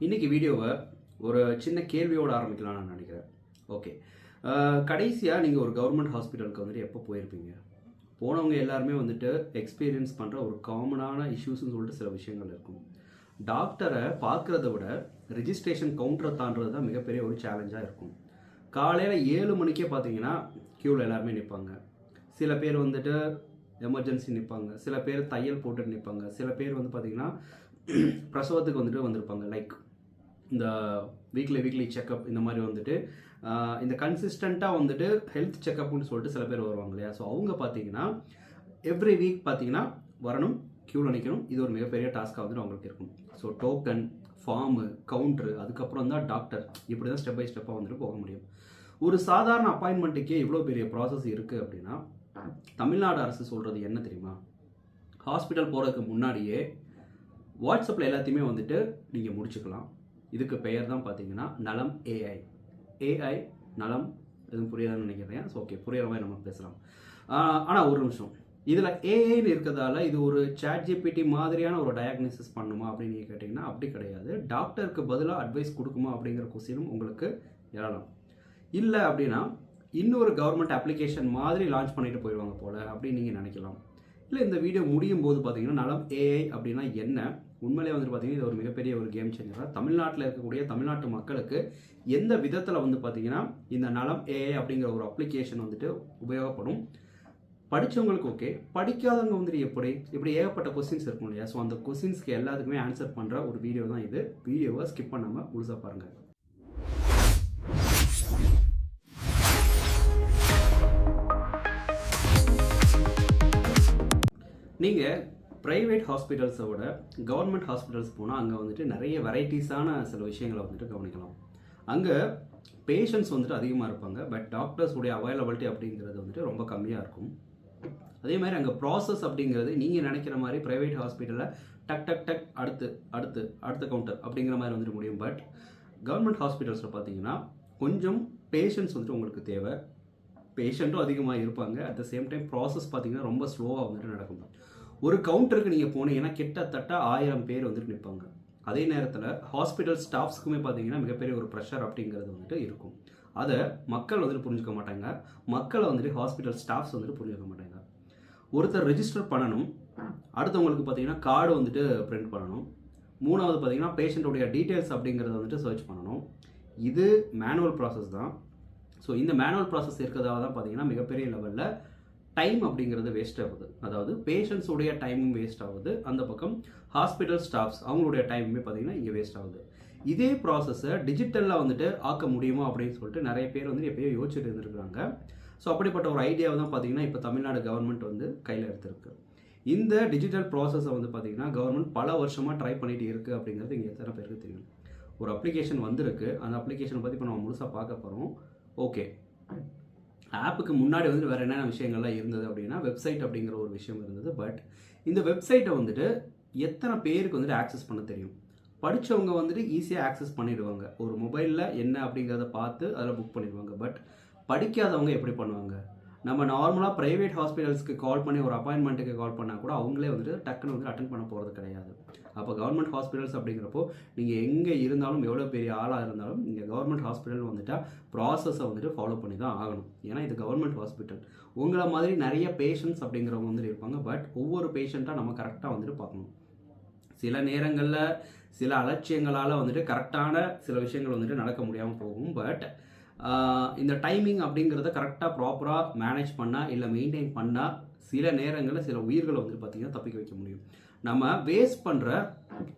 இன்றைக்கி வீடியோவை ஒரு சின்ன கேள்வியோடு ஆரம்பிக்கலாம்னு நான் நினைக்கிறேன். ஓகே, கடைசியாக நீங்கள் ஒரு கவர்மெண்ட் ஹாஸ்பிட்டலுக்கு வந்துட்டு எப்போ போயிருப்பீங்க? போனவங்க எல்லாருமே வந்துட்டு எக்ஸ்பீரியன்ஸ் பண்ணுற ஒரு காமனான இஷ்யூஸ்ன்னு சொல்லிட்டு சில விஷயங்கள் இருக்கும். டாக்டரை பார்க்குறத விட ரிஜிஸ்ட்ரேஷன் கவுண்டரை தாண்டுறது தான் மிகப்பெரிய ஒரு சேலஞ்சாக இருக்கும். காலையில் 7 மணிக்கே பார்த்தீங்கன்னா க்யூவில் எல்லாருமே நிற்பாங்க. சில பேர் வந்துட்டு எமர்ஜென்சி நிற்பாங்க, சில பேர் தையல் போட்டு நிற்பாங்க, சில பேர் வந்து பார்த்திங்கன்னா பிரசவத்துக்கு வந்துட்டு வந்திருப்பாங்க. லைக் இந்த வீக்லி செக்கப் இந்த மாதிரி வந்துட்டு இந்த கன்சிஸ்டண்ட்டாக வந்துட்டு ஹெல்த் செக்கப்னு சொல்லிட்டு சில பேர் வருவாங்க இல்லையா? ஸோ அவங்க பார்த்தீங்கன்னா எவ்ரி வீக் பார்த்தீங்கன்னா வரணும், க்யூவில் நிற்கணும். இது ஒரு மிகப்பெரிய டாஸ்க்காக வந்துட்டு அவங்களுக்கு இருக்கும். ஸோ டோக்கன், ஃபார்மு, கவுண்ட்ரு, அதுக்கப்புறம் தான் டாக்டர், இப்படி தான் ஸ்டெப் பை ஸ்டெப்பாக வந்துட்டு போக முடியும். ஒரு சாதாரண அப்பாயின்மெண்ட்டுக்கே இவ்வளோ பெரிய ப்ராசஸ் இருக்குது அப்படின்னா தமிழ்நாடு அரசு சொல்கிறது என்ன தெரியுமா? ஹாஸ்பிட்டல் போகிறதுக்கு முன்னாடியே வாட்ஸ்அப்பில் எல்லாத்தையுமே வந்துட்டு நீங்கள் முடிச்சுக்கலாம். இதுக்கு பெயர் தான் பார்த்தீங்கன்னா நலம் ஏஐ நலம். எதுவும் புரியாதுன்னு நினைக்கிறேன். ஸோ ஓகே, புரியுற மாதிரி நம்ம பேசலாம். ஆனால் ஒரு நிமிஷம், இதில் ஏஐன்னு இருக்கிறதால இது ஒரு ChatGPT மாதிரியான ஒரு டயக்னோசிஸ் பண்ணுமா அப்படின்னு நீங்கள் கேட்டிங்கன்னா அப்படி கிடையாது. டாக்டருக்கு பதிலாக அட்வைஸ் கொடுக்குமா அப்படிங்கிற கொஸ்டினும் உங்களுக்கு எழலாம். இல்லை அப்படின்னா இன்னொரு கவர்மெண்ட் அப்ளிகேஷன் மாதிரி லான்ச் பண்ணிட்டு போயிடுவாங்க போல் அப்படின்னு நீங்கள் நினைக்கலாம். இல்லை, இந்த வீடியோ முடியும் போது பார்த்தீங்கன்னா நலம் ஏஐ அப்படின்னா என்ன, உண்மையிலே வந்துட்டு பார்த்தீங்கன்னா இது ஒரு மிகப்பெரிய ஒரு கேம் சேஞ்சராக தமிழ்நாட்டில் இருக்கக்கூடிய தமிழ்நாட்டு மக்களுக்கு எந்த விதத்தில் வந்து பார்த்தீங்கன்னா இந்த நலம் ஏஐ அப்படிங்கிற ஒரு அப்ளிகேஷன் வந்துட்டு உபயோகப்படும். படித்தவங்களுக்கு ஓகே, படிக்காதவங்க வந்துட்டு இப்படி ஏகப்பட்ட கொஸ்டின்ஸ் இருக்கும் இல்லையா? ஸோ அந்த கொஸ்டின்ஸ்க்கு எல்லாத்துக்குமே ஆன்சர் பண்ணுற ஒரு வீடியோ தான் இது. வீடியோவை ஸ்கிப் பண்ணாமல் முழுசாக பாருங்கள். நீங்கள் ப்ரைவேட் ஹாஸ்பிட்டல்ஸை விட கவர்மெண்ட் ஹாஸ்பிட்டல்ஸ் போனால் அங்கே வந்துட்டு நிறைய வெரைட்டிஸான சில விஷயங்களை வந்துட்டு கவனிக்கலாம். அங்கே பேஷண்ட்ஸ் வந்துட்டு அதிகமாக இருப்பாங்க, பட் டாக்டர்ஸுடைய அவைலபிலிட்டி அப்படிங்கிறது வந்துட்டு ரொம்ப கம்மியாக இருக்கும். அதே மாதிரி அங்கே ப்ராசஸ் அப்படிங்கிறது நீங்கள் நினைக்கிற மாதிரி ப்ரைவேட் ஹாஸ்பிட்டலில் டக் டக் டக் அடுத்த கவுண்டர் அப்படிங்கிற மாதிரி வந்துட்டு முடியும். பட் கவர்மெண்ட் ஹாஸ்பிட்டல்ஸில் பார்த்தீங்கன்னா கொஞ்சம் பேஷண்ட்ஸ் வந்துட்டு உங்களுக்கு தேவை. பேஷண்ட்டும் அதிகமாக இருப்பாங்க. At the same time process பார்த்தீங்கன்னா ரொம்ப ஸ்லோவாக வந்துட்டு நடக்கும். ஒரு கவுண்டருக்கு நீங்கள் போனீங்கன்னா கிட்டத்தட்ட 1000 பேர் வந்துட்டு நிற்பாங்க. அதே நேரத்தில் ஹாஸ்பிட்டல் ஸ்டாஃப்ஸ்க்குமே பார்த்தீங்கன்னா மிகப்பெரிய ஒரு ப்ரெஷர் அப்படிங்கிறது வந்துட்டு இருக்கும். அதை மக்கள் வந்துட்டு புரிஞ்சுக்க மாட்டாங்க. மக்களை வந்துட்டு ஹாஸ்பிட்டல் ஸ்டாஃப்ஸ் வந்துட்டு புரிஞ்சுக்க மாட்டாங்க. ஒருத்தர் ரெஜிஸ்டர் பண்ணணும், அடுத்தவங்களுக்கு பார்த்தீங்கன்னா கார்டு வந்துட்டு பிரிண்ட் பண்ணணும், மூணாவது பார்த்தீங்கன்னா பேஷண்ட்டோடைய டீட்டெயில்ஸ் அப்படிங்கிறத வந்துட்டு சர்ச் பண்ணணும். இது மேனுவல் ப்ராசஸ் தான். ஸோ இந்த மேனுவல் ப்ராசஸ் இருக்கிறதால தான் பார்த்தீங்கன்னா மிகப்பெரிய லெவலில் டைம் அப்படிங்கிறது வேஸ்ட் ஆகுது. அதாவது பேஷண்ட்ஸுடைய டைமும் வேஸ்ட் ஆகுது, அந்த பக்கம் ஹாஸ்பிட்டல் ஸ்டாஃப்ஸ் அவங்களுடைய டைமுமே பார்த்தீங்கன்னா இங்கே வேஸ்ட் ஆகுது. இதே ப்ராசஸை டிஜிட்டலில் வந்துட்டு ஆக்க முடியுமா அப்படின்னு சொல்லிட்டு நிறைய பேர் வந்து எப்பயோ யோசிச்சுட்டு இருந்துருக்காங்க. ஸோ அப்படிப்பட்ட ஒரு ஐடியாவை தான் பார்த்தீங்கன்னா இப்போ தமிழ்நாடு கவர்மெண்ட் வந்து கையில் எடுத்திருக்கு. இந்த டிஜிட்டல் ப்ராசஸை வந்து பார்த்தீங்கன்னா கவர்மெண்ட் பல வருஷமாக ட்ரை பண்ணிட்டு இருக்குது அப்படிங்கிறது இங்கே எத்தனை பேருக்கு தெரியும். ஒரு அப்ளிகேஷன் வந்திருக்கு, அந்த அப்ளிகேஷனை பற்றி இப்போ நம்ம முழுசாக பார்க்க போகிறோம். ஓகே, ஆப்புக்கு முன்னாடி வந்துட்டு வேறு என்னென்ன விஷயங்கள்லாம் இருந்தது அப்படின்னா வெப்சைட் அப்படிங்கிற ஒரு விஷயம் இருந்தது. பட் இந்த வெப்சைட்டை வந்துட்டு எத்தனை பேருக்கு வந்துட்டு ஆக்சஸ் பண்ண தெரியும்? படித்தவங்க வந்துட்டு ஈஸியாக ஆக்சஸ் பண்ணிடுவாங்க. ஒரு மொபைலில் என்ன அப்படிங்கிறத பார்த்து அதில் புக் பண்ணிடுவாங்க. பட் படிக்காதவங்க எப்படி பண்ணுவாங்க? நம்ம நார்மலாக ப்ரைவேட் ஹாஸ்பிட்டல்ஸ்க்கு கால் பண்ணி ஒரு அப்பாயின்மெண்ட்டுக்கு கால் பண்ணால் கூட அவங்களே வந்துட்டு டக்குன்னு வந்து அட்டன் பண்ண போகிறது கிடையாது. அப்போ கவர்மெண்ட் ஹாஸ்பிட்டல்ஸ் அப்படிங்கிறப்போ நீங்கள் எங்கே இருந்தாலும் எவ்வளோ பெரிய ஆளாக இருந்தாலும் நீங்கள் கவர்மெண்ட் ஹாஸ்பிட்டல் வந்துட்டால் ப்ராசஸை வந்துட்டு ஃபாலோ பண்ணி தான் ஆகணும். ஏன்னா இது கவர்மெண்ட் ஹாஸ்பிட்டல். உங்களை மாதிரி நிறைய பேஷண்ட்ஸ் அப்படிங்கிறவங்க வந்துட்டு இருப்பாங்க. பட் ஒவ்வொரு பேஷண்ட்டாக நம்ம கரெக்டாக வந்துட்டு பார்க்கணும். சில நேரங்களில் சில அலட்சியங்களால் வந்துட்டு கரெக்டான சில விஷயங்கள் வந்துட்டு நடக்க முடியாமல் போகும். பட் இந்த டைமிங் அப்படிங்கிறத கரெக்டாக ப்ராப்பராக மேனேஜ் பண்ணால் இல்லை மெயின்டைன் பண்ணால் சில நேரங்களில் சில உயிர்களை வந்துட்டு பார்த்திங்கன்னா தப்பிக்க வைக்க முடியும். நம்ம வேஸ்ட் பண்ணுற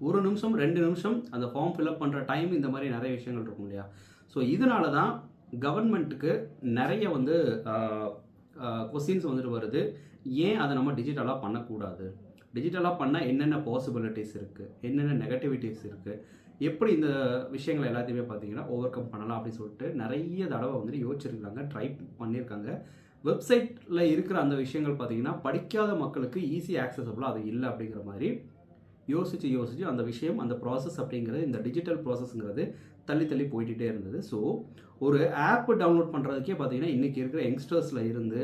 1 நிமிஷம் 2 நிமிஷம் அந்த ஃபார்ம் ஃபில்அப் பண்ணுற டைம், இந்த மாதிரி நிறைய விஷயங்கள் இருக்கும் இல்லையா? ஸோ இதனால தான் கவர்மெண்ட்டுக்கு நிறைய வந்து கொஸ்டின்ஸ் வந்துட்டு வருது. ஏன் அதை நம்ம டிஜிட்டலாக பண்ணக்கூடாது? டிஜிட்டலாக பண்ணால் என்னென்ன பாசிபிலிட்டிஸ் இருக்குது, என்னென்ன நெகட்டிவிட்டிஸ் இருக்குது, எப்படி இந்த விஷயங்கள் எல்லாத்தையுமே பார்த்தீங்கன்னா ஓவர் கம் பண்ணலாம் அப்படின்னு சொல்லிட்டு நிறைய தடவை வந்துட்டு யோசிச்சிருக்காங்க, ட்ரை பண்ணியிருக்காங்க. வெப்சைட்டில் இருக்கிற அந்த விஷயங்கள் பார்த்தீங்கன்னா படிக்காத மக்களுக்கு ஈஸி ஆக்சசபிளாக அது இல்லை அப்படிங்கிற மாதிரி யோசித்து அந்த விஷயம், அந்த ப்ராசஸ் அப்படிங்கிறது, இந்த டிஜிட்டல் ப்ராசஸ்ங்கிறது தள்ளி போயிட்டே இருந்தது. ஸோ ஒரு ஆப் டவுன்லோட் பண்ணுறதுக்கே பார்த்தீங்கன்னா இன்றைக்கி இருக்கிற யங்ஸ்டர்ஸில் இருந்து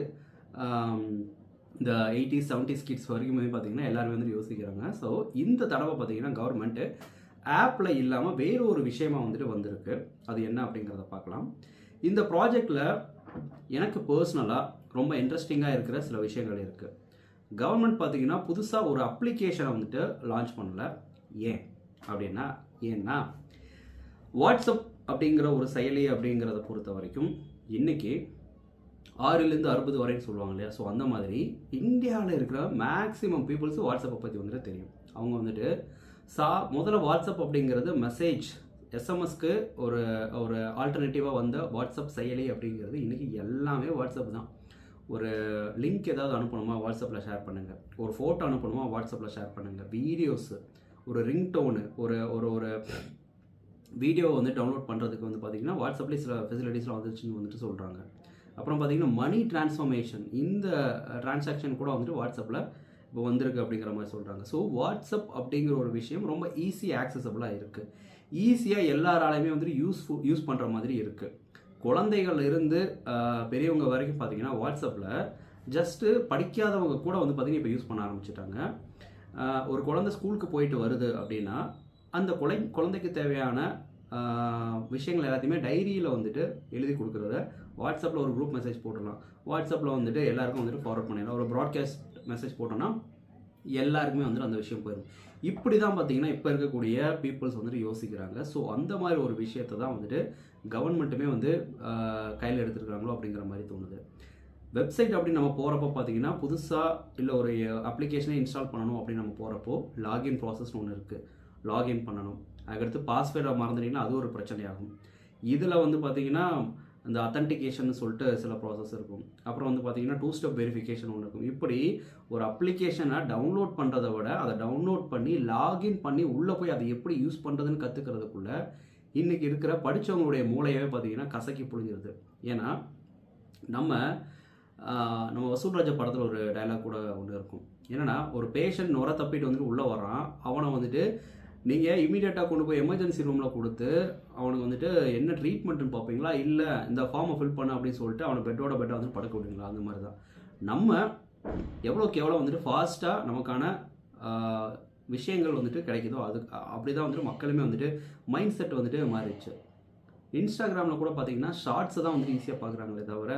இந்த 80s 70s கிட்ஸ் வரைக்குமே பார்த்தீங்கன்னா எல்லாருமே வந்து யோசிக்கிறாங்க. ஸோ இந்த தடவை பார்த்தீங்கன்னா கவர்மெண்ட்டு ஆப்பில் இல்லாமல் வேறு ஒரு விஷயமா வந்துட்டு வந்திருக்கு. அது என்ன அப்படிங்கிறத பார்க்கலாம். இந்த ப்ராஜெக்டில் எனக்கு பர்சனலாக ரொம்ப இன்ட்ரெஸ்டிங்காக இருக்கிற சில விஷயங்கள் இருக்குது. கவர்மெண்ட் பார்த்தீங்கன்னா புதுசாக ஒரு அப்ளிகேஷனை வந்துட்டு லான்ச் பண்ணல. ஏன்னா வாட்ஸ்அப் அப்படிங்கிற ஒரு செயலி அப்படிங்கிறத பொறுத்த வரைக்கும் இன்றைக்கி 6லேருந்து 60 வரைன்னு சொல்லுவாங்க இல்லையா? ஸோ அந்த மாதிரி இந்தியாவில் இருக்கிற மேக்ஸிமம் பீப்புள்ஸ் வாட்ஸ்அப்பை பற்றி வந்துட்டு தெரியும். அவங்க வந்துட்டு முதல்ல வாட்ஸ்அப் அப்படிங்கிறது மெசேஜ் எஸ்எம்எஸ்க்கு ஒரு ஒரு ஆல்டர்னேட்டிவாக வந்த வாட்ஸ்அப் செயலி அப்படிங்கிறது இன்றைக்கி எல்லாமே வாட்ஸ்அப் தான். ஒரு லிங்க் ஏதாவது அனுப்பணுமா வாட்ஸ்அப்பில் ஷேர் பண்ணுங்கள், ஒரு ஃபோட்டோ அனுப்பணுமா வாட்ஸ்அப்பில் ஷேர் பண்ணுங்கள், வீடியோஸு, ஒரு ரிங்டோனு, ஒரு ஒரு ஒரு வீடியோ வந்து டவுன்லோட் பண்ணுறதுக்கு வந்து பார்த்திங்கன்னா வாட்ஸ்அப்லேயே சில ஃபெசிலிட்டிஸ்லாம் வந்துச்சுன்னு வந்துட்டு சொல்கிறாங்க. அப்புறம் பார்த்திங்கன்னா மணி டிரான்ஸ்ஃபர்மேஷன், இந்த டிரான்சாக்ஷன் கூட வந்துட்டு வாட்ஸ்அப்பில் இப்போ வந்திருக்கு அப்படிங்கிற மாதிரி சொல்கிறாங்க. ஸோ வாட்ஸ்அப் அப்படிங்கிற ஒரு விஷயம் ரொம்ப ஈஸி ஆக்சசபிளாக இருக்குது. ஈஸியாக எல்லாராலையுமே வந்துட்டு யூஸ் பண்ணுற மாதிரி இருக்குது. குழந்தைகள் இருந்து பெரியவங்க வரைக்கும் பார்த்திங்கன்னா வாட்ஸ்அப்பில் ஜஸ்ட்டு படிக்காதவங்க கூட வந்து பார்த்திங்கன்னா இப்போ யூஸ் பண்ண ஆரம்பிச்சிட்டாங்க. ஒரு குழந்தை ஸ்கூலுக்கு போயிட்டு வருது அப்படின்னா அந்த குழந்தைக்கு தேவையான விஷயங்கள் எல்லாத்தையுமே டைரியில் வந்துட்டு எழுதி கொடுக்குறத வாட்ஸ்அப்பில் ஒரு குரூப் மெசேஜ் போட்டுடலாம். வாட்ஸ்அப்பில் வந்துட்டு எல்லாருக்கும் வந்துட்டு ஃபார்வர்ட் பண்ணிடலாம். ஒரு ப்ராட்காஸ்ட் மெசேஜ் போட்டோன்னா எல்லாருக்குமே வந்துட்டு அந்த விஷயம் போயிடும். இப்படி தான் பார்த்தீங்கன்னா இப்போ இருக்கக்கூடிய பீப்புள்ஸ் வந்துட்டு யோசிக்கிறாங்க. ஸோ அந்த மாதிரி ஒரு விஷயத்தை தான் வந்துட்டு கவர்மெண்ட்டுமே வந்து கையில் எடுத்துருக்காங்களோ அப்படிங்கிற மாதிரி தோணுது. வெப்சைட் அப்படின்னு நம்ம போகிறப்போ பார்த்தீங்கன்னா புதுசாக இல்லை ஒரு அப்ளிகேஷனை இன்ஸ்டால் பண்ணணும் அப்படின்னு நம்ம போகிறப்போ லாகின் ப்ராசஸ்னு ஒன்று இருக்குது. லாகின் பண்ணணும். அதுக்கடுத்து பாஸ்வேர்டை மறந்துட்டீங்கன்னா அது ஒரு பிரச்சனையாகும். இதில் வந்து பார்த்தீங்கன்னா அந்த அத்தன்டிகேஷன் சொல்லிட்டு சில ப்ராசஸ் இருக்கும். அப்புறம் வந்து பார்த்தீங்கன்னா 2 ஸ்டெப் வெரிஃபிகேஷன் ஒன்று இருக்கும். இப்படி ஒரு அப்ளிகேஷனை டவுன்லோட் பண்ணுறதை விட அதை டவுன்லோட் பண்ணி லாகின் பண்ணி உள்ளே போய் அதை எப்படி யூஸ் பண்ணுறதுன்னு கற்றுக்கிறதுக்குள்ள இன்றைக்கி இருக்கிற படித்தவங்களுடைய மூளையவே பார்த்தீங்கன்னா கசக்கி புழிஞ்சிருது. ஏன்னா நம்ம வசூல்ராஜா படத்தில் ஒரு டைலாக் கூட ஒன்று இருக்கும். என்னென்னா, ஒரு பேஷண்ட் நுர தப்பிட்டு வந்துட்டு உள்ளே வரான். அவனை வந்துட்டு நீங்கள் இமீடியட்டாக கொண்டு போய் எமர்ஜென்சி ரூமில் கொடுத்து அவனுக்கு வந்துட்டு என்ன ட்ரீட்மெண்ட்டுன்னு பார்ப்பீங்களா, இல்லை இந்த ஃபார்மை ஃபில் பண்ண அப்படின்னு சொல்லிட்டு அவனை பெட்டை வந்து படுக்க விடுங்களா? அந்த மாதிரி தான் நம்ம எவ்வளோக்கு எவ்வளோ வந்துட்டு ஃபாஸ்ட்டாக நமக்கான விஷயங்கள் வந்துட்டு கிடைக்குதோ அது அப்படி தான் வந்துட்டு மக்களுமே வந்துட்டு மைண்ட் செட் வந்துட்டு மாறிடுச்சு. இன்ஸ்டாகிராமில் கூட பார்த்தீங்கன்னா ஷார்ட்ஸை தான் வந்துட்டு ஈஸியாக பார்க்குறாங்களே தவிர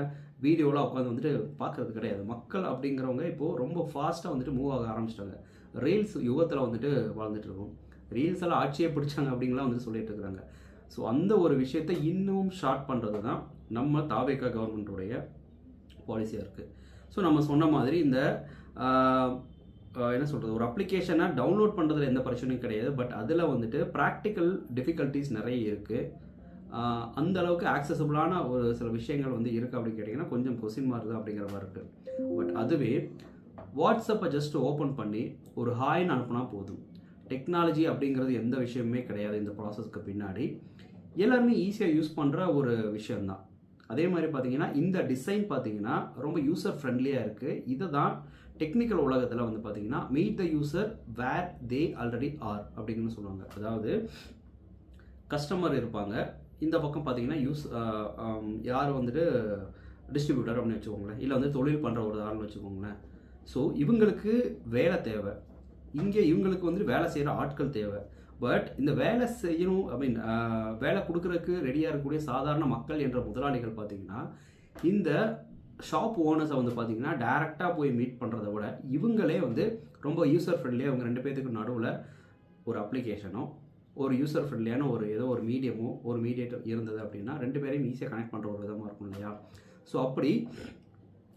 வீடியோலாம் உட்காந்து வந்துட்டு பார்க்குறது கிடையாது. மக்கள் அப்படிங்கிறவங்க இப்போது ரொம்ப ஃபாஸ்ட்டாக வந்துட்டு மூவ் ஆக ஆரம்பிச்சிட்டாங்க. ரீல்ஸ் யுகத்தில் வந்துட்டு வாழ்ந்துட்டு இருக்கோம். ரீல்ஸ் எல்லாம் ஆட்சியை பிடிச்சாங்க அப்படிங்கலாம் வந்து சொல்லிட்டு இருக்கிறாங்க. ஸோ அந்த ஒரு விஷயத்தை இன்னும் ஷார்ட் பண்ணுறது தான் நம்ம தாவேகா கவர்மெண்ட்டுடைய பாலிசியாக இருக்குது. ஸோ நம்ம சொன்ன மாதிரி இந்த என்ன சொல்கிறது, ஒரு அப்ளிகேஷனை டவுன்லோட் பண்ணுறதுல எந்த பிரச்சனையும் கிடையாது. பட் அதில் வந்துட்டு ப்ராக்டிக்கல் டிஃபிகல்ட்டிஸ் நிறைய இருக்குது. அந்த அளவுக்கு ஆக்சசபிளான ஒரு சில விஷயங்கள் வந்து இருக்குது அப்படின்னு கேட்டிங்கன்னா கொஞ்சம் கொஸ்டின் மார்க் தான் அப்படிங்கிற மாதிரி இருக்குது. பட் அதுவே வாட்ஸ்அப்பை ஜஸ்ட் ஓப்பன் பண்ணி ஒரு ஹாய்னு அனுப்புனா போதும். டெக்னாலஜி அப்படிங்கிறது எந்த விஷயமுமே கிடையாது. இந்த ப்ராசஸ்க்கு பின்னாடி எல்லாருமே ஈஸியாக யூஸ் பண்ணுற ஒரு விஷயந்தான். அதே மாதிரி பார்த்தீங்கன்னா இந்த டிசைன் பார்த்தீங்கன்னா ரொம்ப யூசர் ஃப்ரெண்ட்லியாக இருக்குது. இதை தான் டெக்னிக்கல் உலகத்தில் வந்து பார்த்தீங்கன்னா meet the user where they already are அப்படின்னு சொல்லுவாங்க. அதாவது கஸ்டமர் இருப்பாங்க, இந்த பக்கம் பார்த்தீங்கன்னா யார் வந்துட்டு டிஸ்ட்ரிபியூட்டர் அப்படின்னு வச்சுக்கோங்களேன், இல்லை வந்து தொழில் பண்ணுற ஒரு ஆள்னு வச்சுக்கோங்களேன். ஸோ இவங்களுக்கு வேலை தேவை, இங்கே இவங்களுக்கு வந்து வேலை செய்கிற ஆட்கள் தேவை. பட் இந்த வேலை செய்யணும் அப்படின்னு வேலை கொடுக்குறதுக்கு ரெடியாக இருக்கக்கூடிய சாதாரண மக்கள் என்ற முதலாளிகள் பார்த்தீங்கன்னா இந்த ஷாப் ஓனர்ஸை வந்து பார்த்தீங்கன்னா டைரெக்டாக போய் மீட் பண்ணுறத விட இவங்களே வந்து ரொம்ப யூசர் ஃப்ரெண்ட்லியாக இவங்க 2 பேர்த்துக்கு நடுவில் ஒரு அப்ளிகேஷனோ ஒரு யூசர் ஃப்ரெண்ட்லியான ஏதோ ஒரு மீடியமோ ஒரு மீடியேட்டர் இருந்தது அப்படின்னா 2 பேரையும் ஈஸியாக கனெக்ட் பண்ணுற ஒரு விதமாக இருக்கும் இல்லையா? ஸோ அப்படி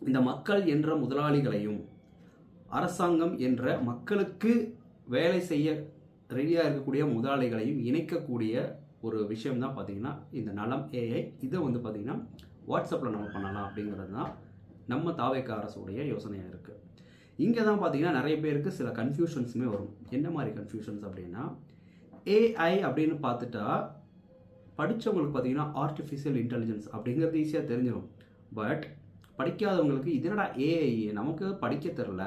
இந்த மக்கள் என்ற முதலாளிகளையும் அரசாங்கம் என்ற மக்களுக்கு வேலை செய்ய ரெடியாக இருக்கக்கூடிய முதலாளிகளையும் இணைக்கக்கூடிய ஒரு விஷயம் தான் பார்த்தீங்கன்னா இந்த நலம் ஏஐ. இதை வந்து பார்த்திங்கன்னா வாட்ஸ்அப்பில் நம்ம பண்ணலாம் அப்படிங்கிறது தான் நம்ம தாவேகா அரசுடைய யோசனையாக இருக்குது. இங்கே தான் பார்த்திங்கன்னா நிறைய பேருக்கு சில கன்ஃபியூஷன்ஸுமே வரும். என்ன மாதிரி கன்ஃபியூஷன்ஸ் அப்படின்னா, ஏஐ அப்படின்னு பார்த்துட்டா படித்தவங்களுக்கு பார்த்திங்கன்னா ஆர்டிஃபிஷியல் இன்டெலிஜென்ஸ் அப்படிங்கிறது ஈஸியாக தெரிஞ்சிடும். பட் படிக்காதவங்களுக்கு இது என்னடா ஏஐ, நமக்கு படிக்க தெரில,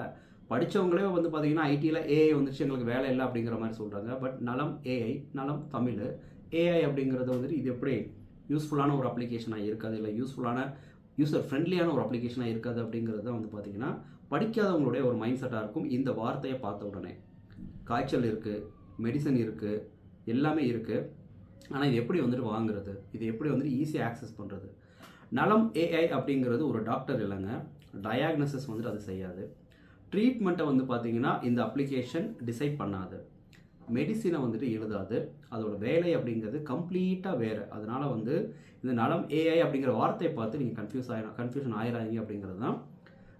படித்தவங்களே வந்து பார்த்திங்கன்னா ஐடியில் ஏஐ வந்துச்சு எங்களுக்கு வேலை இல்லை அப்படிங்கிற மாதிரி சொல்கிறாங்க. பட் நலம் ஏஐ, நலம் தமிழ் ஏஐ அப்படிங்கிறது வந்துட்டு இது எப்படி யூஸ்ஃபுல்லான ஒரு அப்ளிகேஷனாக இருக்காது, இல்லை யூசர் ஃப்ரெண்ட்லியான ஒரு அப்ளிகேஷனாக இருக்காது அப்படிங்கிறது தான் வந்து பார்த்திங்கன்னா படிக்காதவங்களுடைய ஒரு மைண்ட் செட்டாக இருக்கும். இந்த வார்த்தையை பார்த்த உடனே காய்ச்சல் இருக்குது, மெடிசன் இருக்குது, எல்லாமே இருக்குது. ஆனால் இது எப்படி வந்துட்டு வாங்குறது, இது எப்படி வந்துட்டு ஈஸியாக ஆக்சஸ் பண்ணுறது? நலம் ஏஐ அப்படிங்கிறது ஒரு டாக்டர் இல்லைங்க, டயாக்னோசிஸ் வந்துட்டு அது செய்யாது. ட்ரீட்மெண்ட்டை வந்து பார்த்தீங்கன்னா இந்த அப்ளிகேஷன் டிசைட் பண்ணாது, மெடிசினை வந்துட்டு எழுதாது. அதோட வேலை அப்படிங்கிறது கம்ப்ளீட்டாக வேறு. அதனால் வந்து இந்த நலம் ஏஐ அப்படிங்கிற வார்த்தையை பார்த்து நீங்கள் கன்ஃபியூஷன் ஆயிடாதீங்க அப்படிங்கிறது தான்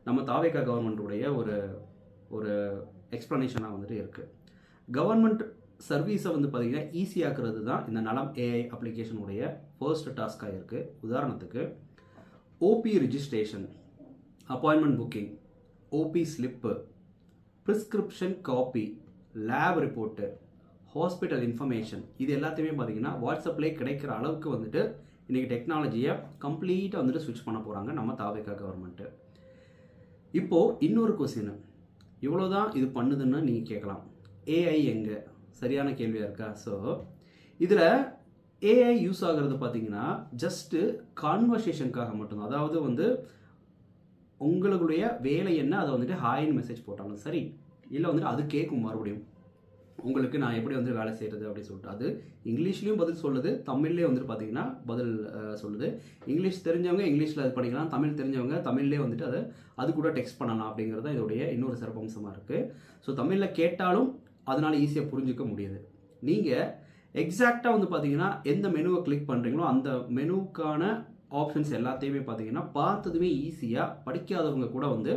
நம்ம தாவேகா கவர்மெண்ட்டுடைய ஒரு எக்ஸ்ப்ளனேஷனாக வந்துட்டு இருக்குது. கவர்மெண்ட் சர்வீஸை வந்து பார்த்தீங்கன்னா ஈஸியாக்குறது தான் இந்த நலம் ஏஐ அப்ளிகேஷனுடைய ஃபர்ஸ்ட் டாஸ்காக இருக்குது. உதாரணத்துக்கு OP registration, appointment booking, OP slip, prescription copy, lab report, hospital information, இது எல்லாத்தையுமே பார்த்தீங்கன்னா வாட்ஸ்அப்லேயே கிடைக்கிற அளவுக்கு வந்துட்டு இன்றைக்கி டெக்னாலஜியை கம்ப்ளீட்டாக வந்துட்டு ஸ்விட்ச் பண்ண போகிறாங்க நம்ம தாவேகா கவர்மெண்ட்டு. இப்போது இன்னொரு கொஸ்டின், இவ்வளோதான் இது பண்ணுதுன்னு நீங்கள் கேட்கலாம், ஏஐ எங்கே? சரியான கேள்வியாக இருக்கா? ஸோ இதில் ஏஐ யூஸ் ஆகிறது பார்த்தீங்கன்னா ஜஸ்ட்டு கான்வர்சேஷனுக்காக மட்டும்தான். அதாவது வந்து உங்களுடைய வேலை என்ன, அதை வந்துட்டு ஹாய்னு மெசேஜ் போட்டாலும் சரி, இல்லை வந்துட்டு அது கேட்கும் மறுபடியும் உங்களுக்கு நான் எப்படி வந்து வேலை செய்கிறது அப்படின்னு சொல்லிட்டு. அது இங்கிலீஷ்லேயும் பதில் சொல்லுது, தமிழ்லேயே வந்துட்டு பார்த்தீங்கன்னா பதில் சொல்லுது. இங்கிலீஷ் தெரிஞ்சவங்க இங்கிலீஷில் அது பண்ணிக்கலாம், தமிழ் தெரிஞ்சவங்க தமிழ்லேயே வந்துட்டு அது கூட டெக்ஸ்ட் பண்ணலாம் அப்படிங்கிறது தான் இதோடைய இன்னொரு சிறப்பம்சமாக இருக்குது. ஸோ தமிழில் கேட்டாலும் அதனால் ஈஸியாக புரிஞ்சிக்க முடியுது. நீங்கள் எக்ஸாக்டாக வந்து பார்த்தீங்கன்னா எந்த மெனுவை கிளிக் பண்ணுறீங்களோ அந்த மெனுவுக்கான ஆப்ஷன்ஸ் எல்லாத்தையுமே பார்த்தீங்கன்னா பார்த்ததுமே ஈஸியாக படிக்காதவங்க கூட வந்து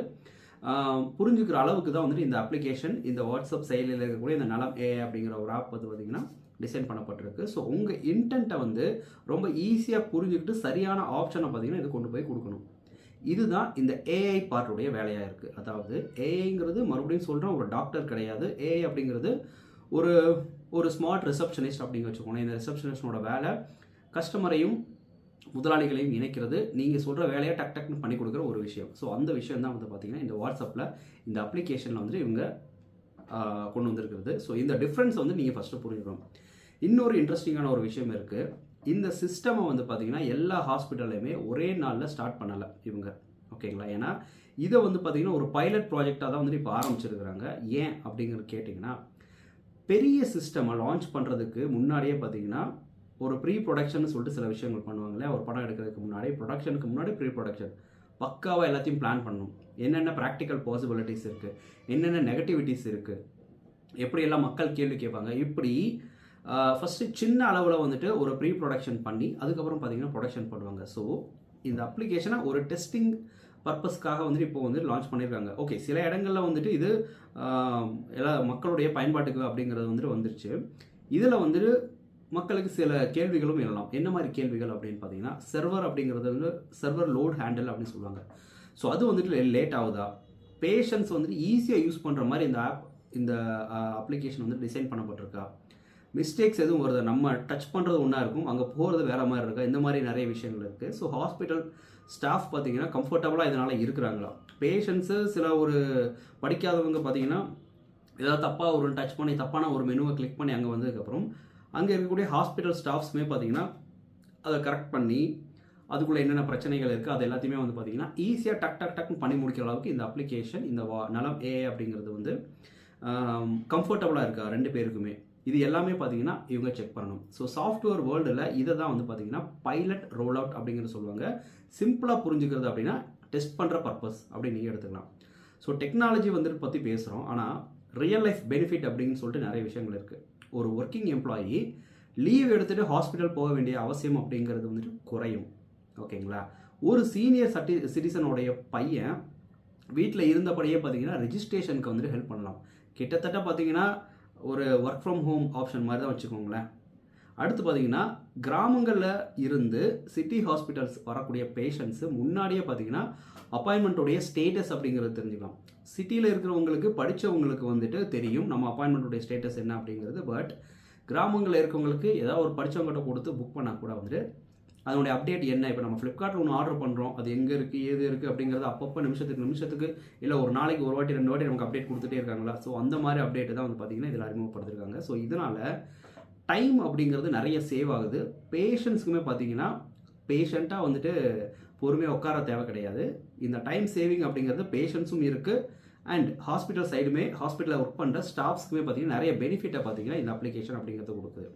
புரிஞ்சுக்கிற அளவுக்கு தான் வந்துட்டு இந்த அப்ளிகேஷன், இந்த வாட்ஸ்அப் செயலியில் இருக்கக்கூடிய இந்த நலம் ஏஐ அப்படிங்கிற ஒரு ஆப் வந்து பார்த்திங்கன்னா டிசைன் பண்ணப்பட்டிருக்கு. ஸோ உங்கள் இன்டென்ட்டை வந்து ரொம்ப ஈஸியாக புரிஞ்சுக்கிட்டு சரியான ஆப்ஷனை பார்த்திங்கன்னா இது கொண்டு போய் கொடுக்கணும். இதுதான் இந்த ஏஐ பார்ட்டுடைய வேலையாக இருக்குது. அதாவது ஏஐங்கிறது மறுபடியும் சொல்கிறேன் ஒரு டாக்டர் கிடையாது. ஏஐ அப்படிங்கிறது ஒரு ஸ்மார்ட் ரிசப்ஷனிஸ்ட் அப்படிங்க வச்சுக்கோங்க. இந்த ரிசப்ஷனிஸ்டோட வேலை கஸ்டமரையும் முதலாளிகளையும் இணைக்கிறது, நீங்கள் சொல்கிற வேலையை டக்குன்னு பண்ணி கொடுக்குற ஒரு விஷயம். ஸோ அந்த விஷயம் தான் வந்து பார்த்திங்கன்னா இந்த வாட்ஸ்அப்பில் இந்த அப்ளிகேஷனில் வந்துட்டு இவங்க கொண்டு வந்திருக்கிறது. ஸோ இந்த டிஃப்ரென்ஸ் வந்து நீங்கள் ஃபஸ்ட்டு புரிஞ்சுக்கணும். இன்னொரு இன்ட்ரெஸ்டிங்கான ஒரு விஷயம் இருக்குது. இந்த சிஸ்டமை வந்து பார்த்திங்கன்னா எல்லா ஹாஸ்பிட்டல்லையுமே ஒரே நாளில் ஸ்டார்ட் பண்ணலை இவங்க, ஓகேங்களா? ஏன்னா இதை வந்து பார்த்திங்கன்னா ஒரு பைலட் ப்ராஜெக்டாக தான் வந்துட்டு இப்போ ஆரம்பிச்சிருக்கிறாங்க. ஏன் அப்படிங்கிறது கேட்டிங்கன்னா, பெரிய சிஸ்டமை லான்ச் பண்ணுறதுக்கு முன்னாடியே பார்த்திங்கன்னா ஒரு ப்ரீ ப்ரொடக்ஷன் சொல்லிட்டு சில விஷயங்கள் பண்ணுவாங்களே, ஒரு படம் எடுக்கிறதுக்கு முன்னாடி, ப்ரொடக்ஷனுக்கு முன்னாடி ப்ரீ ப்ரொடக்ஷன் பக்காவாக எல்லாத்தையும் பிளான் பண்ணணும். என்னென்ன ப்ராக்டிக்கல் பாசிபிலிட்டிஸ் இருக்குது, என்னென்ன நெகட்டிவிட்டிஸ் இருக்குது, எப்படியெல்லாம் மக்கள் கேள்வி கேட்பாங்க, இப்படி ஃபஸ்ட்டு சின்ன அளவில் வந்துட்டு ஒரு ப்ரீ ப்ரொடக்ஷன் பண்ணி அதுக்கப்புறம் பார்த்திங்கன்னா ப்ரொடக்ஷன் பண்ணுவாங்க. ஸோ இந்த அப்ளிகேஷனை ஒரு டெஸ்டிங் பர்பஸ்க்காக வந்துட்டு இப்போ வந்து லான்ச் பண்ணியிருக்காங்க. ஓகே, சில இடங்களில் வந்துட்டு இது எல்லா மக்களுடைய பயன்பாட்டுக்கு அப்படிங்கிறது வந்துட்டு வந்துருச்சு. இதில் வந்துட்டு மக்களுக்கு சில கேள்விகளும் எழலாம். என்ன மாதிரி கேள்விகள் அப்படின்னு பார்த்தீங்கன்னா, சர்வர் அப்படிங்கிறது வந்து சர்வர் லோட் ஹேண்டில் அப்படின்னு சொல்லுவாங்க. ஸோ அது வந்துட்டு லேட் ஆகுதா, பேஷண்ட்ஸ் வந்துட்டு ஈஸியாக யூஸ் பண்ணுற மாதிரி இந்த அப்ளிகேஷன் வந்து டிசைன் பண்ணப்பட்டிருக்கா, மிஸ்டேக்ஸ் எதுவும் வருது, நம்ம டச் பண்ணுறது ஒன்றா இருக்கும், அங்கே போகிறது வேறு மாதிரி இருக்கா, இந்த மாதிரி நிறைய விஷயங்கள் இருக்குது. ஸோ ஹாஸ்பிட்டல் ஸ்டாஃப் பார்த்தீங்கன்னா கம்ஃபர்டபுளாக இதனால் இருக்கிறாங்களா, பேஷண்ட்ஸு சில ஒரு படிக்காதவங்க பார்த்தீங்கன்னா ஏதாவது தப்பாக ஒரு டச் பண்ணி தப்பான ஒரு மெனுவை கிளிக் பண்ணி அங்கே வந்ததுக்கப்புறம் அங்கே இருக்கக்கூடிய ஹாஸ்பிட்டல் ஸ்டாஃப்ஸுமே பார்த்தீங்கன்னா அதை கரெக்ட் பண்ணி அதுக்குள்ளே என்னென்ன பிரச்சனைகள் இருக்குது அது எல்லாத்தையுமே வந்து பார்த்திங்கன்னா ஈஸியாக டக்குன்னு பண்ணி முடிக்கிற அளவுக்கு இந்த அப்ளிகேஷன், இந்த நலம் ஏஐ அப்படிங்கிறது வந்து கம்ஃபர்டபுளாக இருக்கா ரெண்டு பேருக்குமே, இது எல்லாமே பார்த்தீங்கன்னா இவங்க செக் பண்ணணும். ஸோ சாஃப்ட்வேர் வேர்ல்டில் இதை தான் வந்து பார்த்திங்கன்னா பைலட் ரோல் அவுட் அப்படிங்கிறது சொல்லுவாங்க. சிம்பிளாக புரிஞ்சுக்கிறது அப்படின்னா டெஸ்ட் பண்ணுற பர்பஸ் அப்படின்னு நீங்கள் எடுத்துக்கலாம். ஸோ டெக்னாலஜி வந்துட்டு பற்றி பேசுகிறோம், ஆனால் ரியல் லைஃப் பெனிஃபிட் அப்படின்னு சொல்லிட்டு நிறைய விஷயங்கள் இருக்குது. ஒரு ஒர்க்கிங் எம்ப்ளாயி லீவ் எடுத்துகிட்டு ஹாஸ்பிட்டல் போக வேண்டிய அவசியம் அப்படிங்கிறது வந்துட்டு குறையும், ஓகேங்களா? ஒரு சீனியர் சிட்டிசனுடைய பையன் வீட்டில் இருந்தபடியே பார்த்தீங்கன்னா ரெஜிஸ்ட்ரேஷனுக்கு வந்துட்டு ஹெல்ப் பண்ணலாம். கிட்டத்தட்ட பார்த்தீங்கன்னா ஒரு ஒர்க் ஃப்ரம் ஹோம் ஆப்ஷன் மாதிரி தான் வச்சுக்கோங்களேன். அடுத்து பார்த்தீங்கன்னா கிராமங்களில் இருந்து சிட்டி ஹாஸ்பிட்டல்ஸ் வரக்கூடிய பேஷண்ட்ஸு முன்னாடியே பார்த்தீங்கன்னா அப்பாயின்மெண்ட்டோடைய ஸ்டேட்டஸ் அப்படிங்கிறது தெரிஞ்சுக்கலாம். சிட்டியில் இருக்கிறவங்களுக்கு படித்தவங்களுக்கு வந்துட்டு தெரியும் நம்ம அப்பாயின்மெண்ட்டோடைய ஸ்டேட்டஸ் என்ன அப்படிங்கிறது. பட் கிராமங்களில் இருக்கவங்களுக்கு ஏதாவது ஒரு படித்தவங்ககிட்ட கொடுத்து புக் பண்ணால் கூட வந்துட்டு அதனுடைய அப்டேட் என்ன, இப்போ நம்ம ஃப்ளிப்கார்ட்டில் ஒன்று ஆர்டர் பண்ணுறோம், அது எங்கே இருக்குது ஏது இருக்குது அப்படிங்கிறது அப்பப்போ நிமிஷத்துக்கு இல்லை ஒரு நாளைக்கு ஒரு வாட்டி 2 வாட்டி நமக்கு அப்டேட் கொடுத்துட்டே இருக்காங்களா. ஸோ அந்த மாதிரி அப்டேட்டு தான் வந்து பார்த்திங்கன்னா இதில் அறிமுகப்படுத்திருக்காங்க. ஸோ இதனால் டைம் அப்படிங்கிறது நிறைய சேவ் ஆகுது. பேஷண்ட்ஸுக்குமே பார்த்தீங்கன்னா பேஷண்ட்டாக வந்துட்டு பொறுமையாக உட்கார தேவை கிடையாது. இந்த டைம் சேவிங் அப்படிங்கிறது பேஷண்ட்ஸும் இருக்குது, அண்ட் ஹாஸ்பிட்டல் சைடுமே ஹாஸ்பிட்டலில் ஒர்க் பண்ணுற ஸ்டாஃப்ஸ்க்குமே பார்த்தீங்கன்னா நிறைய பெனிஃபிட்டை பார்த்தீங்கன்னா இந்த அப்ளிகேஷன் அப்படிங்கிறது கொடுக்குது.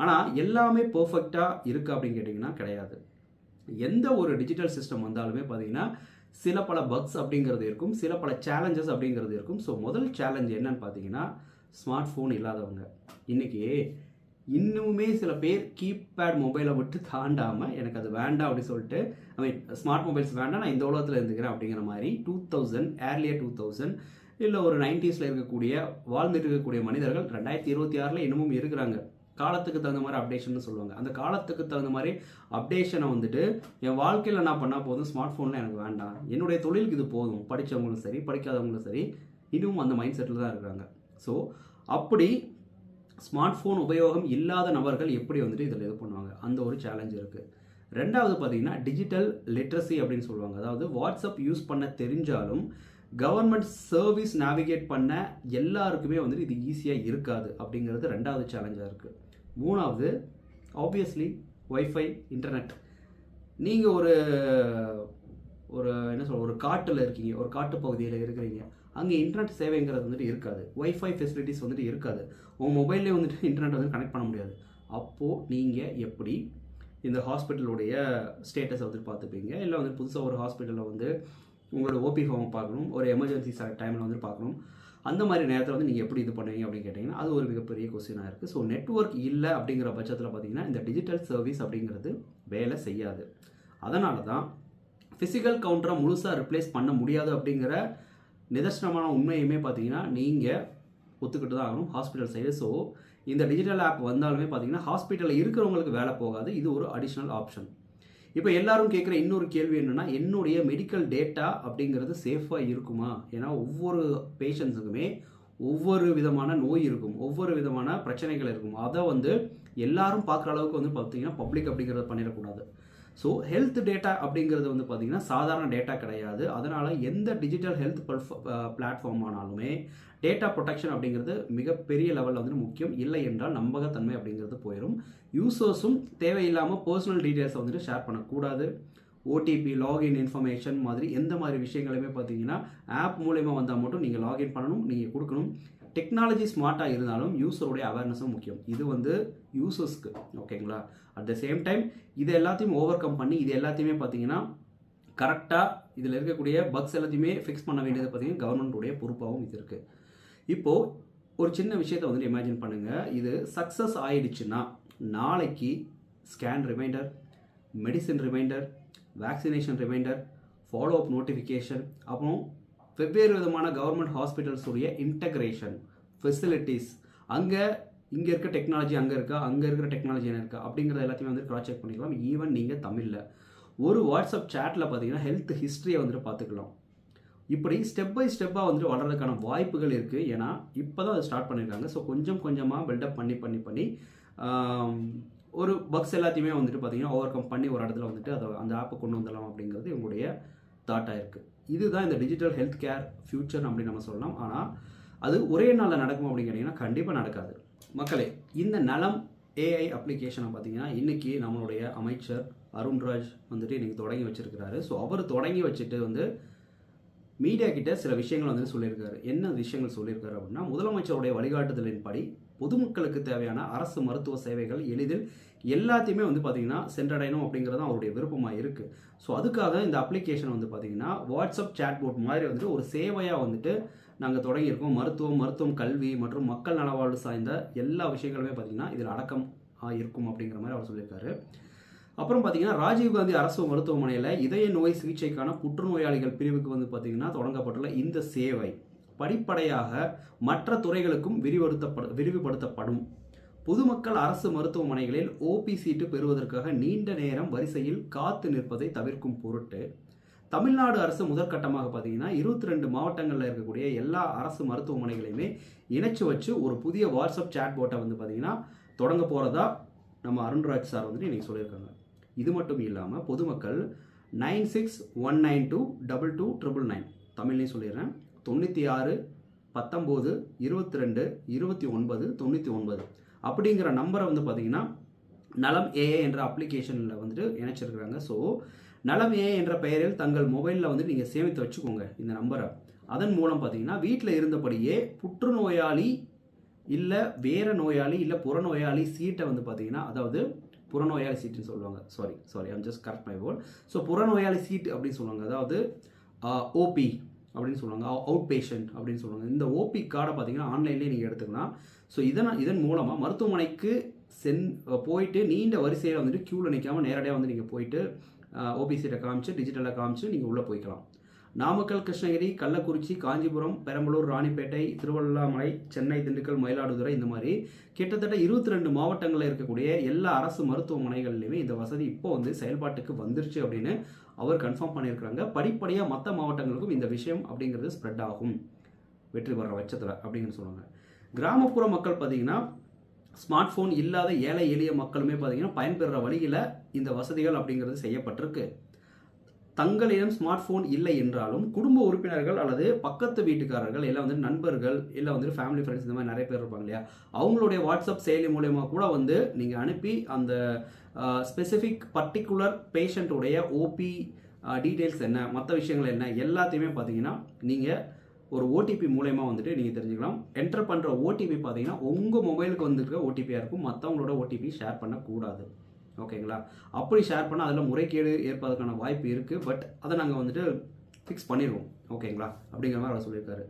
ஆனால் எல்லாமே பர்ஃபெக்டாக இருக்குது அப்படின்னு கேட்டிங்கன்னா கிடையாது. எந்த ஒரு டிஜிட்டல் சிஸ்டம் வந்தாலுமே பார்த்தீங்கன்னா சில பல பக்ஸ் அப்படிங்கிறது இருக்கும், சில பல சேலஞ்சஸ் அப்படிங்கிறது இருக்கும். ஸோ முதல் சேலஞ்ச் என்னன்னு பார்த்தீங்கன்னா ஸ்மார்ட் ஃபோன் இல்லாதவங்க. இன்றைக்கி இன்னுமே சில பேர் கீபேட் மொபைலை விட்டு தாண்டாமல் எனக்கு அது வேண்டாம் அப்படின்னு சொல்லிட்டு ஸ்மார்ட் மொபைல்ஸ் வேண்டாம், நான் இந்த உலகத்தில் இருந்துக்கிறேன் அப்படிங்கிற மாதிரி 2000 ஏர்லியர் 2000 இல்லை ஒரு 90s இருக்கக்கூடிய வாழ்ந்துட்டு இருக்கக்கூடிய மனிதர்கள் 2026 இன்னமும் இருக்கிறாங்க. காலத்துக்கு தகுந்த மாதிரி அப்டேஷன் சொல்லுவாங்க. அந்த காலத்துக்கு தகுந்த மாதிரி அப்டேஷனை வந்துட்டு என் வாழ்க்கையில் நான் பண்ணால் போதும், ஸ்மார்ட் ஃபோனில் எனக்கு வேண்டாம், என்னுடைய தொழிலுக்கு இது போதும், படித்தவங்களும் சரி படிக்காதவங்களும் சரி இன்னும் அந்த மைண்ட் செட்டில் தான் இருக்கிறாங்க. ஸோ அப்படி ஸ்மார்ட் ஃபோன் உபயோகம் இல்லாத நபர்கள் எப்படி வந்துட்டு இதில் இது பண்ணுவாங்க, அந்த ஒரு சேலஞ்ச் இருக்குது. ரெண்டாவது பார்த்தீங்கன்னா டிஜிட்டல் லிட்ரஸி அப்படின்னு சொல்லுவாங்க. அதாவது வாட்ஸ்அப் யூஸ் பண்ண தெரிஞ்சாலும் கவர்மெண்ட் சர்வீஸ் நேவிகேட் பண்ண எல்லாருக்குமே வந்துட்டு இது ஈஸியாக இருக்காது அப்படிங்கிறது ரெண்டாவது சேலஞ்சாக இருக்குது. மூணாவது ஆப்வியஸ்லி ஒய்ஃபை இன்டர்நெட். நீங்கள் ஒரு என்ன சொல்ல ஒரு காட்டில் இருக்கீங்க, ஒரு காட்டு பகுதியில் இருக்கிறீங்க, அங்கே இன்டர்நெட் சேவைங்கிறது வந்துட்டு இருக்காது, ஒய்ஃபை ஃபெசிலிட்டிஸ் வந்துட்டு இருக்காது, உங்கள் மொபைல்லே வந்துட்டு இன்டர்நெட் வந்து கனெக்ட் பண்ண முடியாது. அப்போது நீங்கள் எப்படி இந்த ஹாஸ்பிட்டலுடைய ஸ்டேட்டஸை வந்துட்டு பார்த்துப்பீங்க? இல்லை வந்து புதுசாக ஒரு ஹாஸ்பிட்டலில் வந்து உங்களோட ஓபி ஃபார்மை பார்க்கணும், ஒரு எமர்ஜென்சி டைமில் வந்து பார்க்கணும், அந்த மாதிரி நேரத்தில் வந்து நீங்கள் எப்படி இது பண்ணுவீங்க அப்படின்னு கேட்டிங்கன்னா அது ஒரு மிகப்பெரிய கொஸ்டினாக இருக்குது. ஸோ நெட்வொர்க் இல்லை அப்படிங்கிற பட்சத்தில் பார்த்தீங்கன்னா இந்த டிஜிட்டல் சர்வீஸ் அப்படிங்கிறது வேலை செய்யாது. அதனால தான் ஃபிசிக்கல் கவுண்டரை முழுசாக ரிப்ளேஸ் பண்ண முடியாது அப்படிங்கிற நிதர்சனமான உண்மையுமே பார்த்தீங்கன்னா நீங்கள் ஒத்துக்கிட்டு தான் ஆகணும் ஹாஸ்பிட்டல் சைடு. ஸோ இந்த டிஜிட்டல் ஆப் வந்தாலுமே பார்த்தீங்கன்னா ஹாஸ்பிட்டலில் இருக்கிறவங்களுக்கு வேலை போகாது, இது ஒரு அடிஷ்னல் ஆப்ஷன். இப்போ எல்லாரும் கேட்குற இன்னொரு கேள்வி என்னென்னா, என்னுடைய மெடிக்கல் டேட்டா அப்படிங்கிறது சேஃபாக இருக்குமா? ஏன்னா ஒவ்வொரு பேஷண்ட்ஸுக்குமே ஒவ்வொரு விதமான நோய் இருக்கும், ஒவ்வொரு விதமான பிரச்சனைகள் இருக்கும். அதை வந்து எல்லாரும் பார்க்குற அளவுக்கு வந்து பார்த்தீங்கன்னா பப்ளிக் அப்படிங்கிறத பண்ணிடக்கூடாது. ஸோ ஹெல்த் டேட்டா அப்படிங்கிறது வந்து பார்த்திங்கன்னா சாதாரண டேட்டா கிடையாது. அதனால் எந்த டிஜிட்டல் ஹெல்த் பிளாட்ஃபார்ம் ஆனாலுமே டேட்டா ப்ரொடெக்ஷன் அப்படிங்கிறது மிகப்பெரிய லெவலில் வந்து முக்கியம். இல்லை என்றால் நம்பகத்தன்மை அப்படிங்கிறது போயிடும். யூசர்ஸும் தேவையில்லாமல் பர்சனல் டீட்டெயில்ஸை வந்துட்டு ஷேர் பண்ணக்கூடாது. ஓடிபி, லாகின் இன்ஃபர்மேஷன் மாதிரி எந்த மாதிரி விஷயங்களுமே பார்த்தீங்கன்னா ஆப் மூலயமா வந்தால் மட்டும் நீங்கள் லாகின் பண்ணணும், நீங்கள் கொடுக்கணும். டெக்னாலஜி ஸ்மார்ட்டாக இருந்தாலும் யூஸருடைய அவேர்னஸும் முக்கியம். இது வந்து யூசர்ஸ்க்கு ஓகேங்களா. அட் த சேம் டைம் இது எல்லாத்தையும் ஓவர் கம் பண்ணி இது எல்லாத்தையுமே பார்த்தீங்கன்னா கரெக்டாக இதில் இருக்கக்கூடிய பக்ஸ் எல்லாத்தையுமே ஃபிக்ஸ் பண்ண வேண்டியது பார்த்தீங்கன்னா கவர்மெண்ட்டுடைய பொறுப்பாகவும் இது இருக்குது. இப்போது ஒரு சின்ன விஷயத்தை வந்துட்டு இமேஜின் பண்ணுங்கள். இது சக்ஸஸ் ஆயிடுச்சுன்னா நாளைக்கு scan reminder, medicine reminder, vaccination reminder, follow up notification, அப்புறம் வெவ்வேறு விதமான கவர்மெண்ட் ஹாஸ்பிட்டல்ஸுடைய இன்டகிரேஷன் ஃபெசிலிட்டிஸ், இங்கே இருக்க டெக்னாலஜி அங்கே இருக்கா, அங்கே இருக்கிற டெக்னாலஜி என்ன இருக்கா அப்படிங்கிறத எல்லாத்தையுமே வந்து கிராஸ் செக் பண்ணிக்கலாம். ஈவன் நீங்கள் தமிழில் ஒரு வாட்ஸ்அப் சேட்டில் பார்த்தீங்கன்னா ஹெல்த் ஹிஸ்ட்ரியை வந்துட்டு பார்த்துக்கலாம். இப்படி ஸ்டெப் பை ஸ்டெப்பாக வந்துட்டு வளர்கிறதுக்கான வாய்ப்புகள் இருக்குது. ஏன்னா இப்போ தான் அதை ஸ்டார்ட் பண்ணியிருக்காங்க. ஸோ கொஞ்சம் கொஞ்சமாக பில்டப் பண்ணி ஒரு பக்ஸ் எல்லாத்தையுமே வந்துட்டு பார்த்தீங்கன்னா ஓவர் கம் பண்ணி ஒரு இடத்துல வந்துட்டு அதை அந்த ஆப்பை கொண்டு வந்துடலாம் அப்படிங்கிறது இவங்களுடைய தாட்டாக இருக்குது. இதுதான் இந்த டிஜிட்டல் ஹெல்த் கேர் ஃபியூச்சர் அப்படின்னு நம்ம சொல்லலாம். ஆனால் அது ஒரே நாளில் நடக்கும் அப்படின்னு கேட்டிங்கன்னா கண்டிப்பாக நடக்காது. மக்களே, இந்த நலம் ஏஐ அப்ளிகேஷனை பார்த்தீங்கன்னா இன்றைக்கி நம்மளுடைய அமைச்சர் அருண்ராஜ் வந்துட்டு இன்றைக்கி தொடங்கி வச்சுருக்கிறாரு. ஸோ அவர் தொடங்கி வச்சுட்டு வந்து மீடியா கிட்ட சில விஷயங்கள் வந்து சொல்லியிருக்காரு. என்ன விஷயங்கள் சொல்லியிருக்காரு அப்படின்னா, முதலமைச்சருடைய வழிகாட்டுதலின்படி பொதுமக்களுக்கு தேவையான அரசு மருத்துவ சேவைகள் எளிதில் எல்லாத்தையுமே வந்து பார்த்தீங்கன்னா சென்றடையணும் அப்படிங்கிறது அவருடைய விருப்பமாக இருக்குது. ஸோ அதுக்காக இந்த அப்ளிகேஷன் வந்து பார்த்தீங்கன்னா வாட்ஸ்அப் சேட்போட் மாதிரி வந்துட்டு ஒரு சேவையாக வந்துட்டு நாங்கள் தொடங்கியிருக்கோம். மருத்துவம், கல்வி மற்றும் மக்கள் நலவாழ்வு சார்ந்த எல்லா விஷயங்களுமே பார்த்தீங்கன்னா இதில் அடக்கம் இருக்கும் அப்படிங்கிற மாதிரி அவர் சொல்லியிருக்காரு. அப்புறம் பார்த்தீங்கன்னா ராஜீவ்காந்தி அரசு மருத்துவமனையில் இதய நோய் சிகிச்சைக்கான புற்றுநோயாளிகள் பிரிவுக்கு வந்து பார்த்தீங்கன்னா தொடங்கப்பட்டுள்ள இந்த சேவை படிப்படியாக மற்ற துறைகளுக்கும் விரிவுபடுத்தப்படும். பொதுமக்கள் அரசு மருத்துவமனைகளில் ஓபி சீட்டு பெறுவதற்காக நீண்ட நேரம் வரிசையில் காத்து நிற்பதை தவிர்க்கும் பொருட்டு தமிழ்நாடு அரசு முதற்கட்டமாக பார்த்தீங்கன்னா 22 மாவட்டங்களில் இருக்கக்கூடிய எல்லா அரசு மருத்துவமனைகளையுமே இணைச்சு வச்சு ஒரு புதிய வாட்ஸ்அப் சேட்போட்டை வந்து பார்த்தீங்கன்னா தொடங்க போகிறதா நம்ம அருண்ராஜ் சார் வந்துட்டு இன்றைக்கி சொல்லியிருக்காங்க. இது மட்டும் இல்லாமல் பொதுமக்கள் 9619222299 தமிழ்லையும் சொல்லிடுறேன், 96 19 22 29 99 அப்படிங்கிற நம்பரை வந்து பார்த்தீங்கன்னா நலம் ஏஏ என்ற அப்ளிகேஷனில் வந்துட்டு இணைச்சிருக்கிறாங்க. ஸோ நலம் ஏஏ என்ற பெயரில் தங்கள் மொபைலில் வந்துட்டு நீங்கள் சேமித்து வச்சுக்கோங்க இந்த நம்பரை. அதன் மூலம் பார்த்தீங்கன்னா வீட்டில் இருந்தபடியே புற்றுநோயாளி இல்லை வேறு நோயாளி இல்லை புறநோயாளி சீட்டை வந்து பார்த்தீங்கன்னா, அதாவது புறநோயாளி சீட்டுன்னு சொல்லுவாங்க, sorry I'm just correct my word. So புறநோயாளி சீட் அப்படின்னு சொல்லுவாங்க, அதாவது ஓபி அப்படின்னு சொல்லுவாங்க, அவுட் பேஷண்ட் அப்படின்னு சொல்லுவாங்க. இந்த ஓபி கார்டை பார்த்தீங்கன்னா ஆன்லைன்லேயே நீங்கள் எடுத்துக்கலாம். ஸோ இதன் மூலமாக மருத்துவமனைக்கு போயிட்டு நீண்ட வரிசையில் வந்துட்டு க்யூவில் நிற்காமல் நேரடியாக வந்து நீங்கள் போயிட்டு ஓபி சீட்டை காமிச்சு டிஜிட்டலாக காமிச்சு நீங்கள் உள்ளே போய்க்கலாம். நாமக்கல், கிருஷ்ணகிரி, கள்ளக்குறிச்சி, காஞ்சிபுரம், பெரம்பலூர், ராணிப்பேட்டை, திருவண்ணாமலை, சென்னை, திண்டுக்கல், மயிலாடுதுறை, இந்த மாதிரி கிட்டத்தட்ட 22 மாவட்டங்களில் இருக்கக்கூடிய எல்லா அரசு மருத்துவமனைகள்லையுமே இந்த வசதி இப்போ வந்து செயல்பாட்டுக்கு வந்துருச்சு அப்படின்னு அவர் கன்ஃபார்ம் பண்ணியிருக்கிறாங்க. படிப்படியாக மற்ற மாவட்டங்களுக்கும் இந்த விஷயம் அப்படிங்கிறது ஸ்ப்ரெட் ஆகும் வெற்றி பெற பட்சத்தில் அப்படிங்கிறது சொல்லுவாங்க. கிராமப்புற மக்கள் பார்த்தீங்கன்னா ஸ்மார்ட் ஃபோன் இல்லாத ஏழை எளிய மக்களுமே பார்த்தீங்கன்னா பயன்பெறுற வழியில் இந்த வசதிகள் அப்படிங்கிறது செய்யப்பட்டிருக்கு. தங்களிடம் ஸ்மார்ட் ஃபோன் இல்லை என்றாலும் குடும்ப உறுப்பினர்கள் அல்லது பக்கத்து வீட்டுக்காரர்கள் இல்லை வந்து நண்பர்கள் இல்லை வந்து ஃபேமிலி ஃப்ரெண்ட்ஸ் இந்த மாதிரி நிறைய பேர் இருப்பாங்க இல்லையா, அவங்களுடைய வாட்ஸ்அப் செயலி மூலயமா கூட வந்து நீங்கள் அனுப்பி அந்த ஸ்பெசிஃபிக் பர்டிகுலர் பேஷண்ட்டுடைய ஓபி டீட்டெயில்ஸ் என்ன, மற்ற விஷயங்கள் என்ன எல்லாத்தையுமே பார்த்தீங்கன்னா நீங்கள் ஒரு ஓடிபி மூலயமா வந்துட்டு நீங்கள் தெரிஞ்சுக்கலாம். என்டர் பண்ணுற ஓடிபி பார்த்தீங்கன்னா உங்கள் மொபைலுக்கு வந்துருக்க ஓடிபியாக இருக்கும், மற்றவங்களோட ஓடிபி ஷேர் பண்ணக்கூடாது. ஓகேங்களா? அப்படி ஷேர் பண்ணால் அதில் முறைகேடு ஏற்பதற்கான வாய்ப்பு இருக்குது. பட் அதை நாங்கள் வந்துட்டு ஃபிக்ஸ் பண்ணிடுவோம். ஓகேங்களா? அப்படிங்கிற மாதிரி அவர் சொல்லியிருக்காரு.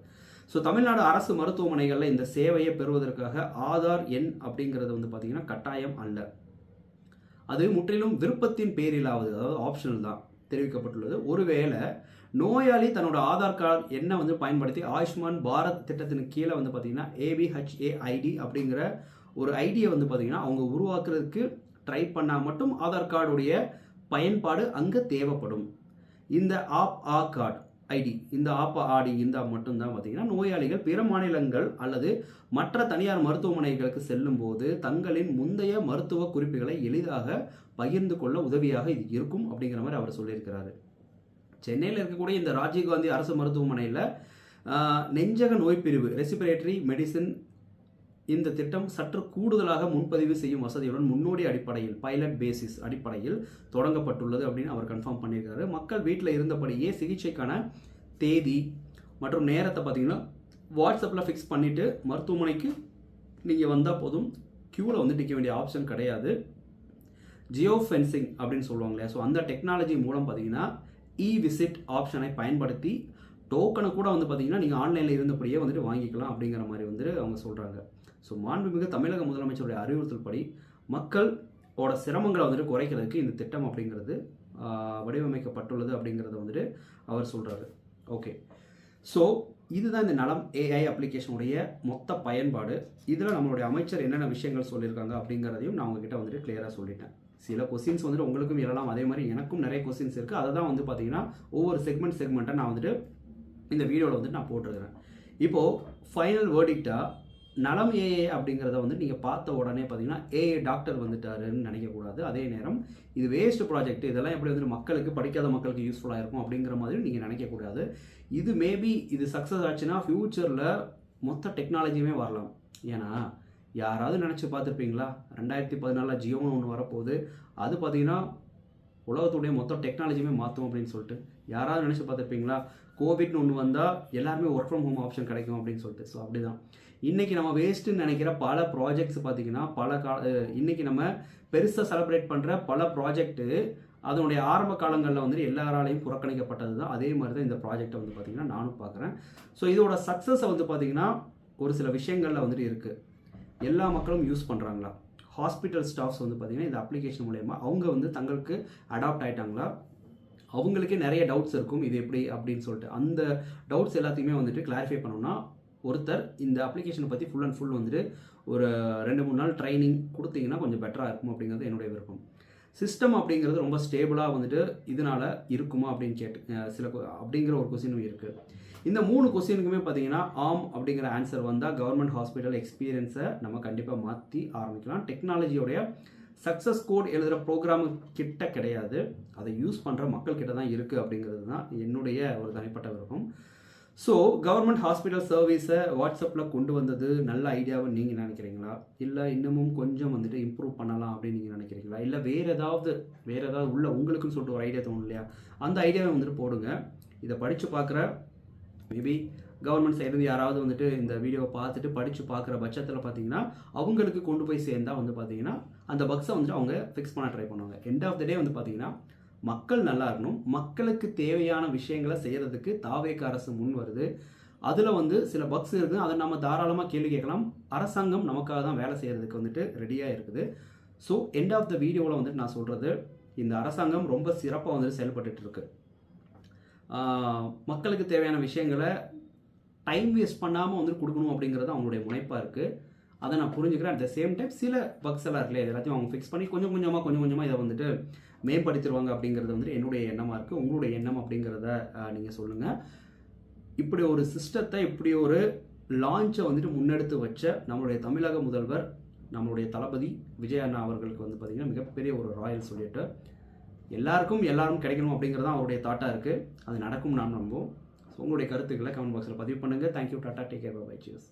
ஸோ தமிழ்நாடு அரசு மருத்துவமனைகளில் இந்த சேவையை பெறுவதற்காக ஆதார் எண் அப்படிங்கிறது வந்து பார்த்திங்கன்னா கட்டாயம் அல்ல. அது முற்றிலும் விருப்பத்தின் பேரிலாவது, அதாவது ஆப்ஷனல் தான் தெரிவிக்கப்பட்டுள்ளது. ஒருவேளை நோயாளி தன்னோட ஆதார் கார்டு எண்ணை வந்து பயன்படுத்தி ஆயுஷ்மான் பாரத் திட்டத்தின் கீழே வந்து பார்த்திங்கன்னா ABHAID அப்படிங்கிற ஒரு ஐடியை வந்து பார்த்திங்கன்னா அவங்க உருவாக்குறதுக்கு ட்ரை பண்ணால் மட்டும் ஆதார் கார்டுடைய பயன்பாடு அங்கே தேவைப்படும். இந்த கார்டு ஐடி, இந்த ஆடி இந்த மட்டும்தான் பார்த்தீங்கன்னா நோயாளிகள் பிற மாநிலங்கள் அல்லது மற்ற தனியார் மருத்துவமனைகளுக்கு செல்லும் போது தங்களின் முந்தைய மருத்துவ குறிப்புகளை எளிதாக பகிர்ந்து கொள்ள உதவியாக இது இருக்கும் அப்படிங்கிற மாதிரி அவர் சொல்லியிருக்கிறாரு. சென்னையில் இருக்கக்கூடிய இந்த ராஜீவ்காந்தி அரசு மருத்துவமனையில் நெஞ்சக நோய் பிரிவு ரெஸ்பிரேட்டரி மெடிசின் இந்த திட்டம் சற்று கூடுதலாக முன்பதிவு செய்யும் வசதியுடன் முன்னோடி அடிப்படையில் பைலட் பேசிஸ் அடிப்படையில் தொடங்கப்பட்டுள்ளது அப்படின்னு அவர் கன்ஃபார்ம் பண்ணியிருக்காரு. மக்கள் வீட்டில் இருந்தபடியே சிகிச்சைக்கான தேதி மற்றும் நேரத்தை பார்த்தீங்கன்னா வாட்ஸ்அப்பில் ஃபிக்ஸ் பண்ணிவிட்டு மருத்துவமனைக்கு நீங்கள் வந்தால் போதும், க்யூவில் வந்து நிற்க வேண்டிய ஆப்ஷன் கிடையாது. ஜியோ ஃபென்சிங் அப்படின்னு சொல்லுவாங்க இல்லையா, ஸோ அந்த டெக்னாலஜி மூலம் பார்த்தீங்கன்னா விசிட் ஆப்ஷனை பயன்படுத்தி டோக்கனை கூட வந்து பார்த்தீங்கன்னா நீங்கள் ஆன்லைனில் இருந்தபடியே வந்துட்டு வாங்கிக்கலாம் அப்படிங்கிற மாதிரி வந்துட்டு அவங்க சொல்கிறாங்க. ஸோ மாண்புமிகு தமிழக முதலமைச்சருடைய அறிவுறுத்தல் படி மக்களோட சிரமங்களை வந்துட்டு குறைக்கிறதுக்கு இந்த திட்டம் அப்படிங்கிறது வடிவமைக்கப்பட்டுள்ளது அப்படிங்கிறத வந்துட்டு அவர் சொல்கிறாரு. ஓகே, ஸோ இதுதான் இந்த நலம் AI அப்ளிகேஷனுடைய மொத்த பயன்பாடு. இதில் நம்மளுடைய அமைச்சர் என்னென்ன விஷயங்கள் சொல்லியிருக்காங்க அப்படிங்கிறதையும் நான் உங்ககிட்ட வந்துட்டு கிளியராக சொல்லிட்டேன். சில கொஸ்டின்ஸ் வந்துட்டு உங்களுக்கும் எழலாம், அதே மாதிரி எனக்கும் நிறைய கொஸ்டின்ஸ் இருக்குது. அதை தான் வந்து பார்த்தீங்கன்னா ஒவ்வொரு செக்மெண்ட்டை நான் வந்துட்டு இந்த வீடியோவில் வந்துட்டு நான் போட்டிருக்கிறேன். இப்போது ஃபைனல் வேர்டிக்டாக நலம் AI அப்படிங்கிறத வந்து நீங்கள் பார்த்த உடனே பார்த்தீங்கன்னா AI டாக்டர் வந்துட்டாருன்னு நினைக்கக்கூடாது. அதே நேரம் இது வேஸ்ட் ப்ராஜெக்ட், இதெல்லாம் எப்படி வந்துட்டு மக்களுக்கு, படிக்காத மக்களுக்கு யூஸ்ஃபுல்லாக இருக்கும் அப்படிங்கிற மாதிரி நீங்கள் நினைக்கக்கூடாது. இது மேபி இது சக்ஸஸ் ஆச்சுன்னா ஃப்யூச்சரில் மொத்த டெக்னாலஜியுமே வரலாம். ஏன்னா யாராவது நினச்சி பார்த்துருப்பீங்களா 2014 ஜியோன்னு ஒன்று வரப்போகுது, அது பார்த்தீங்கன்னா உலகத்துடைய மொத்த டெக்னாலஜியுமே மாற்றும் அப்படின்னு சொல்லிட்டு யாராவது நினச்சி பார்த்துருப்பீங்களா? கோவிட்னு ஒன்று வந்தால் எல்லாருமே ஒர்க் ஃப்ரம் ஹோம் ஆப்ஷன் கிடைக்கும் அப்படின்னு சொல்லிட்டு. ஸோ அப்படி தான் இன்றைக்கி நம்ம வேஸ்ட்டுன்னு நினைக்கிற பல ப்ராஜெக்ட்ஸ் பார்த்திங்கன்னா இன்றைக்கி நம்ம பெருசாக செலிப்ரேட் பண்ணுற பல ப்ராஜெக்ட்டு அதனுடைய ஆரம்ப காலங்களில் வந்துட்டு எல்லாராலையும் புறக்கணிக்கப்பட்டது தான். அதே மாதிரி தான் இந்த ப்ராஜெக்டை வந்து பார்த்திங்கன்னா நானும் பார்க்குறேன். ஸோ இதோட சக்ஸஸை வந்து பார்த்திங்கன்னா ஒரு சில விஷயங்களில் வந்துட்டு இருக்குது. எல்லா மக்களும் யூஸ் பண்ணுறாங்களா? ஹாஸ்பிட்டல் ஸ்டாஃப்ஸ் வந்து பார்த்திங்கன்னா இந்த அப்ளிகேஷன் மூலயமா அவங்க வந்து தங்களுக்கு அடாப்ட் ஆகிட்டாங்களா? அவங்களுக்கே நிறைய டவுட்ஸ் இருக்கும், இது எப்படி அப்படின்னு சொல்லிட்டு. அந்த டவுட்ஸ் எல்லாத்தையுமே வந்துட்டு கிளாரிஃபை பண்ணோம்னா ஒருத்தர் இந்த அப்ளிகேஷனை பற்றி ஃபுல் அண்ட் ஃபுல் வந்துட்டு ஒரு 2-3 நாள் ட்ரைனிங் கொடுத்தீங்கன்னா கொஞ்சம் பெட்டராக இருக்கும் அப்படிங்கிறது என்னுடைய விருப்பம். சிஸ்டம் அப்படிங்கிறது ரொம்ப ஸ்டேபிளாக வந்துட்டு இதனால் இருக்குமா அப்படின்னு அப்படிங்கிற ஒரு கொஸ்டினும் இருக்குது. இந்த 3 கொஸ்டினுக்குமே பார்த்தீங்கன்னா அப்படிங்கிற ஆன்சர் வந்தால் கவர்மெண்ட் ஹாஸ்பிட்டல் எக்ஸ்பீரியன்ஸை நம்ம கண்டிப்பாக மாற்றி ஆரம்பிக்கலாம். டெக்னாலஜியோடைய சக்ஸஸ் கோட் எழுதுகிற ப்ரோக்ராமு கிட்ட கிடையாது, அதை யூஸ் பண்ணுற மக்கள் கிட்ட தான் இருக்குது அப்படிங்கிறது தான் என்னுடைய ஒரு தனிப்பட்ட விருப்பம். ஸோ கவர்மெண்ட் ஹாஸ்பிட்டல் சர்வீஸை வாட்ஸ்அப்பில் கொண்டு வந்தது நல்ல ஐடியாவுன்னு நீங்கள் நினைக்கிறீங்களா? இல்லை இன்னமும் கொஞ்சம் வந்துட்டு இம்ப்ரூவ் பண்ணலாம் அப்படின்னு நீங்கள் நினைக்கிறீங்களா? இல்லை வேறு ஏதாவது உள்ள உங்களுக்குன்னு சொல்லிட்டு ஒரு ஐடியா தோணும் இல்லையா, அந்த ஐடியாவை வந்துட்டு போடுங்க. இதை படித்து பார்க்குற மேபி கவர்மெண்ட் சைடு யாராவது வந்துட்டு இந்த வீடியோவை பார்த்துட்டு படித்து பார்க்குற பட்சத்தில் பார்த்தீங்கன்னா அவங்களுக்கு கொண்டு போய் சேர்ந்தால் வந்து பார்த்தீங்கன்னா அந்த பக்ஸை வந்துட்டு அவங்க ஃபிக்ஸ் பண்ண ட்ரை பண்ணுவாங்க. எண்ட் ஆஃப் த டே வந்து பார்த்தீங்கன்னா மக்கள் நல்லா இருக்கணும், மக்களுக்கு தேவையான விஷயங்களை செய்கிறதுக்கு தாவேக அரசு முன் வருது. அதில் வந்து சில பக்ஸ் இருக்குது, அதை நம்ம தாராளமாக கேள்வி கேட்கலாம். அரசாங்கம் நமக்காக தான் வேலை செய்கிறதுக்கு வந்துட்டு ரெடியாக இருக்குது. ஸோ எண்ட் ஆஃப் த வீடியோவில் வந்துட்டு நான் சொல்கிறது, இந்த அரசாங்கம் ரொம்ப சிறப்பாக வந்துட்டு செயல்பட்டு இருக்கு. மக்களுக்கு தேவையான விஷயங்களை டைம் வேஸ்ட் பண்ணாமல் வந்துட்டு கொடுக்கணும் அப்படிங்கிறது அவங்களுடைய முனைப்பாக இருக்குது. அதை நான் புரிஞ்சுக்கிறேன். அட் த சேம் டைம் சில பக்ஸ் எல்லாம் இருக்குல்ல, எல்லாத்தையும் அவங்க ஃபிக்ஸ் பண்ணி கொஞ்சம் கொஞ்சமாக இதை வந்துட்டு மேம்படுத்திடுவாங்க அப்படிங்கிறது வந்துட்டு என்னுடைய எண்ணமாக இருக்குது. உங்களுடைய எண்ணம் அப்படிங்கிறத நீங்கள் சொல்லுங்கள். இப்படி ஒரு சிஸ்டத்தை, இப்படி ஒரு லான்ச்சை வந்துட்டு முன்னெடுத்து வச்ச நம்மளுடைய தமிழக முதல்வர், நம்மளுடைய தளபதி விஜய் அண்ணா அவர்களுக்கு வந்து பார்த்திங்கன்னா மிகப்பெரிய ஒரு ராயல் சொல்லிட்டு எல்லாரும் கிடைக்கணும் அப்படிங்கிறது தான் அவருடைய தாட்டாக இருக்குது. அது நடக்கும் நான் நம்புவோம். ஸோ உங்களுடைய கருத்துக்களை கமெண்ட் பாக்ஸில் பதிவு பண்ணுங்கள். Thank you, tata, take care, bye, cheers.